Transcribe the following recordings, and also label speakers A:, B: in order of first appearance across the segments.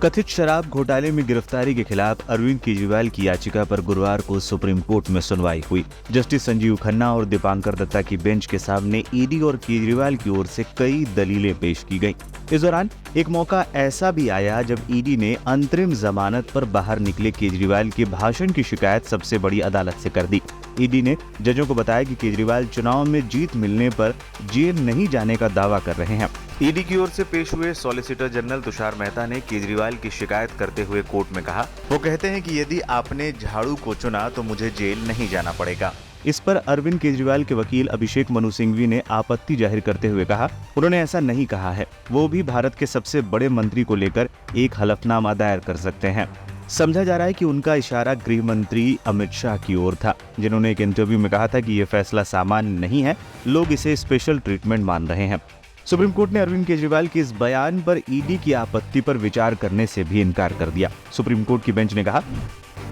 A: कथित शराब घोटाले में गिरफ्तारी के खिलाफ अरविंद केजरीवाल की याचिका पर गुरुवार को सुप्रीम कोर्ट में सुनवाई हुई। जस्टिस संजीव खन्ना और दीपांकर दत्ता की बेंच के सामने ईडी और केजरीवाल की ओर से कई दलीलें पेश की गईं। इस दौरान एक मौका ऐसा भी आया जब ईडी ने अंतरिम जमानत पर बाहर निकले केजरीवाल के भाषण की शिकायत सबसे बड़ी अदालत से कर दी। ईडी ने जजों को बताया कि केजरीवाल चुनाव में जीत मिलने पर जेल नहीं जाने का दावा कर रहे हैं। ईडी की ओर से पेश हुए सॉलिसिटर जनरल तुषार मेहता ने केजरीवाल की शिकायत करते हुए कोर्ट में कहा, वो कहते हैं कि यदि आपने झाड़ू को चुना तो मुझे जेल नहीं जाना पड़ेगा। इस पर अरविंद केजरीवाल के वकील अभिषेक मनु सिंघवी ने आपत्ति जाहिर करते हुए कहा, उन्होंने ऐसा नहीं कहा है। वो भी भारत के सबसे बड़े मंत्री को लेकर एक हलफनामा दायर कर सकते हैं। समझा जा रहा है कि उनका इशारा गृह मंत्री अमित शाह की ओर था, जिन्होंने एक इंटरव्यू में कहा था कि ये फैसला सामान्य नहीं है, लोग इसे स्पेशल ट्रीटमेंट मान रहे हैं। सुप्रीम कोर्ट ने अरविंद केजरीवाल के इस बयान पर ईडी की आपत्ति पर विचार करने से भी इनकार कर दिया। सुप्रीम कोर्ट की बेंच ने कहा,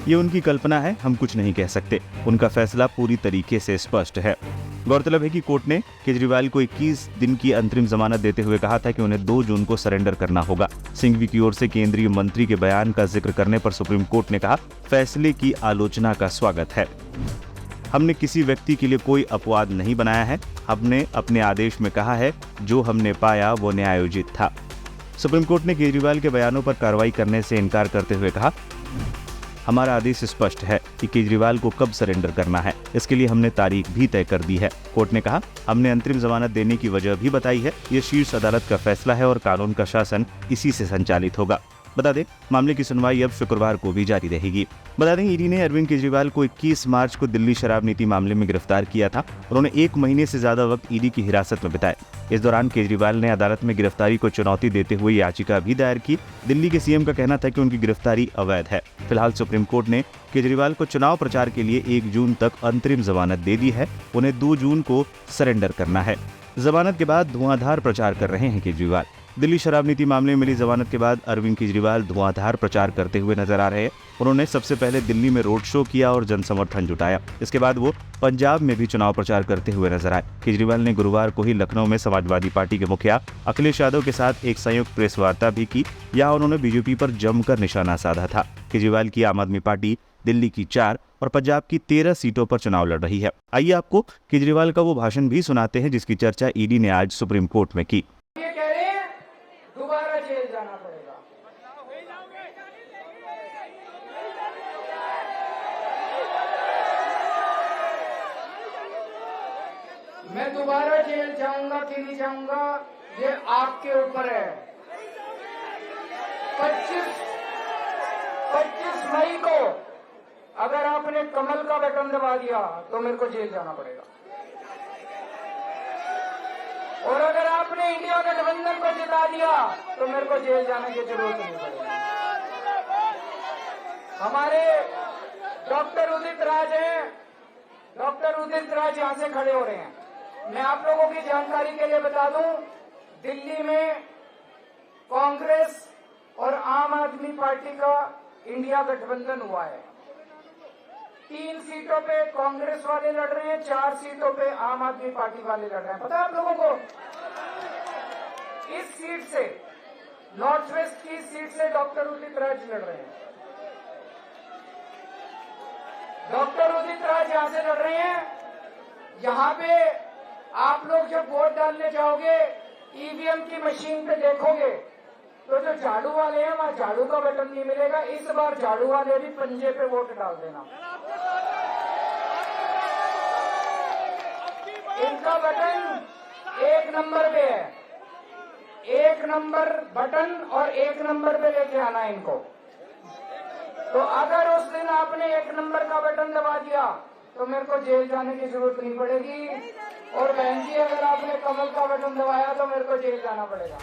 A: ये उनकी कल्पना है, हम कुछ नहीं कह सकते। उनका फैसला पूरी तरीके से स्पष्ट है। गौरतलब है कि कोर्ट ने केजरीवाल को 21 दिन की अंतरिम जमानत देते हुए कहा था कि उन्हें 2 जून को सरेंडर करना होगा। सिंघवी की ओर से केंद्रीय मंत्री के बयान का जिक्र करने पर सुप्रीम कोर्ट ने कहा, फैसले की आलोचना का स्वागत है। हमने किसी व्यक्ति के लिए कोई अपवाद नहीं बनाया है। हमने अपने आदेश में कहा है, जो हमने पाया वो न्यायोचित था। सुप्रीम कोर्ट ने केजरीवाल के बयानों पर कार्रवाई करने से इनकार करते हुए कहा, हमारा आदेश स्पष्ट है कि केजरीवाल को कब सरेंडर करना है। इसके लिए हमने तारीख भी तय कर दी है। कोर्ट ने कहा, हमने अंतरिम जमानत देने की वजह भी बताई है। ये शीर्ष अदालत का फैसला है और कानून का शासन इसी से संचालित होगा। बता दें, मामले की सुनवाई अब शुक्रवार को भी जारी रहेगी। बता दें, ईडी ने अरविंद केजरीवाल को 21 मार्च को दिल्ली शराब नीति मामले में गिरफ्तार किया था। उन्होंने 1 महीने से ज्यादा वक्त ईडी की हिरासत में बिताया। इस दौरान केजरीवाल ने अदालत में गिरफ्तारी को चुनौती देते हुए याचिका भी दायर की। दिल्ली के सीएम का कहना था कि उनकी गिरफ्तारी अवैध है। फिलहाल सुप्रीम कोर्ट ने केजरीवाल को चुनाव प्रचार के लिए 1 जून तक अंतरिम जमानत दे दी है। उन्हें 2 जून को सरेंडर करना है। जमानत के बाद धुआंधार प्रचार कर रहे हैं केजरीवाल। दिल्ली शराब नीति मामले में मिली जमानत के बाद अरविंद केजरीवाल धुआंधार प्रचार करते हुए नजर आ रहे हैं। उन्होंने सबसे पहले दिल्ली में रोड शो किया और जनसमर्थन जुटाया। इसके बाद वो पंजाब में भी चुनाव प्रचार करते हुए नजर आए। केजरीवाल ने गुरुवार को ही लखनऊ में समाजवादी पार्टी के मुखिया अखिलेश यादव के साथ एक संयुक्त प्रेस वार्ता भी की। यहाँ उन्होंने बीजेपी पर जमकर निशाना साधा था। केजरीवाल की आम आदमी पार्टी दिल्ली की 4 और पंजाब की 13 सीटों पर चुनाव लड़ रही है। आइए आपको केजरीवाल का वो भाषण भी सुनाते हैं जिसकी चर्चा ईडी ने आज सुप्रीम कोर्ट में की।
B: दोबारा जेल जाना पड़ेगा। मैं दोबारा जेल जाऊंगा कि नहीं जाऊंगा ये आपके ऊपर है। 25 मई को अगर आपने कमल का बटन दबा दिया तो मेरे को जेल जाना पड़ेगा, और अगर आपने इंडिया गठबंधन को जिता दिया तो मेरे को जेल जाने की जरूरत नहीं पड़ेगी। हमारे डॉक्टर उदित राज हैं, डॉक्टर उदित राज यहां से खड़े हो रहे हैं। मैं आप लोगों की जानकारी के लिए बता दूं, दिल्ली में कांग्रेस और आम आदमी पार्टी का इंडिया गठबंधन हुआ है। 3 सीटों पे कांग्रेस वाले लड़ रहे हैं, 4 सीटों पे आम आदमी पार्टी वाले लड़ रहे हैं। पता है आप लोगों को? इस सीट से, नॉर्थ वेस्ट की सीट से डॉक्टर उदित राज लड़ रहे हैं। डॉक्टर उदित राज यहां से लड़ रहे हैं। यहां पे आप लोग जब वोट डालने जाओगे, ईवीएम की मशीन पे देखोगे तो जो झाड़ू वाले हैं वहां झाड़ू का बटन नहीं मिलेगा। इस बार झाड़ू वाले भी पंजे पे वोट डाल देना। इनका बटन 1 नंबर पे है। 1 नंबर बटन और 1 नंबर पे लेके आना है इनको। तो अगर उस दिन आपने 1 नंबर का बटन दबा दिया तो मेरे को जेल जाने की जरूरत नहीं पड़ेगी, और बहन जी अगर आपने कमल का बटन दबाया तो मेरे को जेल जाना पड़ेगा।